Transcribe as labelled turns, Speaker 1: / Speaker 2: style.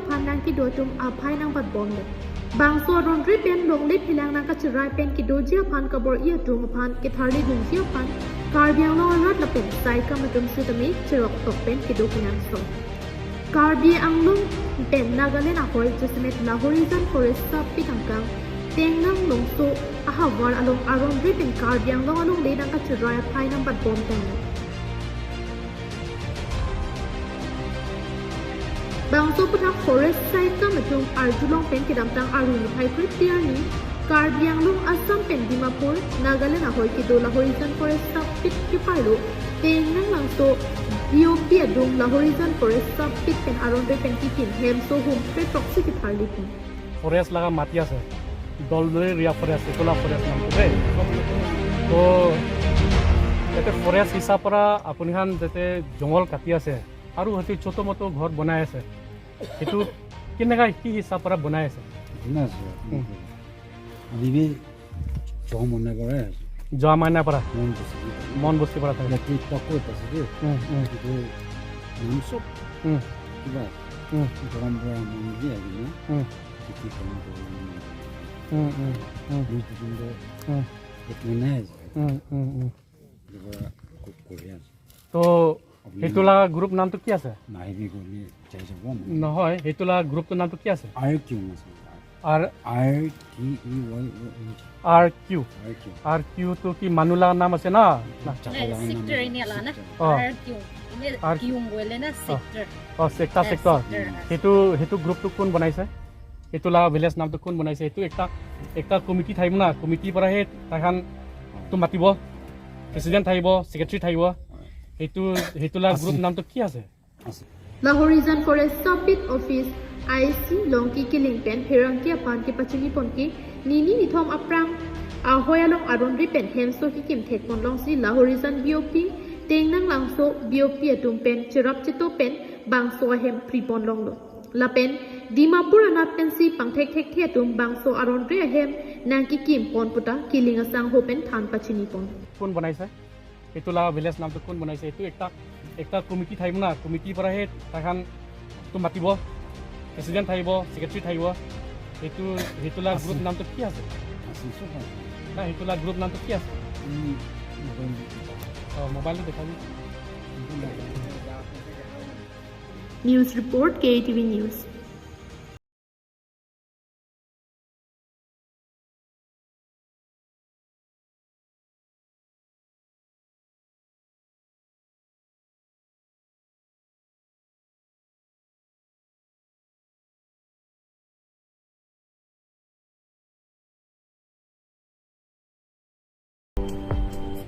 Speaker 1: aphan nang kedo atum ahoi nang bat bom le bangso aronre pen long le philang nang ka chirai pen kedo ji aphan kabor I atum aphan ketharle dung ji aphan Karbi Anglong alat la pen asaikam atum sutami chirok tok pen kedo kinang so Karbi Anglong pen Nagaland ahoi jismet la horizon forest sa pitangkang tengang longso ahawar along aronre pen Karbi Anglong along le nang ka chirai aphan nang bat bom ten bangso putak forest asaikam atum arjulong pen kedamtang arun phai kristian ni Karbi Anglong Assam pen Dimapur Nagaland ahoi kedo la horizon forest sa pit kipalo tengang langso BOP adung la horizon forest sa pit pen aronre pen kipin hem so hum pe proxy ketharle pun
Speaker 2: forest laga mati ase dolre ria forest ekola forest nam kore to ete forest hisab para apuni han jete jongol kati ase aru hati choto moto ghor banai ase etu kinega ki hisab para banai ase
Speaker 3: না আদিবে জমনে করে
Speaker 2: জমানা para
Speaker 3: মন
Speaker 2: mon bosti para থাকে
Speaker 3: কি তকো আছে যে কিন্তু নাম সব কিবা গরম গরম মন দিয়ে আছে না কি কোন বুঝতে কিন্তু একটু নাই কোরিয়ান
Speaker 2: তো হেতুলা গ্রুপ নাম তো কি আছে
Speaker 3: নাইবি গলি চাই যাব
Speaker 2: নহয় হেতুলা গ্রুপ তো নাম তো কি আছে
Speaker 3: আর কিউ না
Speaker 2: আর
Speaker 3: RTEY
Speaker 2: আর কিউ তো কি মানুলা নাম আছে না
Speaker 4: sector ini lah na kiung boleh na sector
Speaker 2: sector হেতু গ্রুপ তো কোন বনাইছে হেতুলা ভিলেজ নাম তো কোন বনাইছে হেতু একটা কমিটি থাইব না কমিটি পৰা হে তাখান তো মাতিব প্রেসিডেন্ট থাইব সেক্রেটারি থাইব হেতুলা গ্রুপ নাম তো কি আছে
Speaker 1: La Horizon Forest Subpit Office IC Longki Killing Pen Herangki Apan Ki Pachini Ponki Nini Nithom Aprang ahoi along aronre pen hemso ki kim thek mon long si La Horizon BOP tengnang langso BOP atum pen chirap chito pen bangso hem pripon long lo la pen Dimapur anat pen si pangthek thek the atum bangso aronre hem nangki kim pon puta killing asang ho pen than pachini pon
Speaker 2: কোন বনাইছে হেতুলা village নাম তো কোন বনাইছে এটো একটা committee থাইব না committee পৰা হে তাখান তো মাতিব প্রেসিডেন্ট থাইব সেক্রেটারি থাইব হেতুলা গ্রুপ নাম তো কি আছে না হেতুলা গ্রুপ নাম তো কি আছে মোবাইল দেখাবি
Speaker 1: News Report KTV News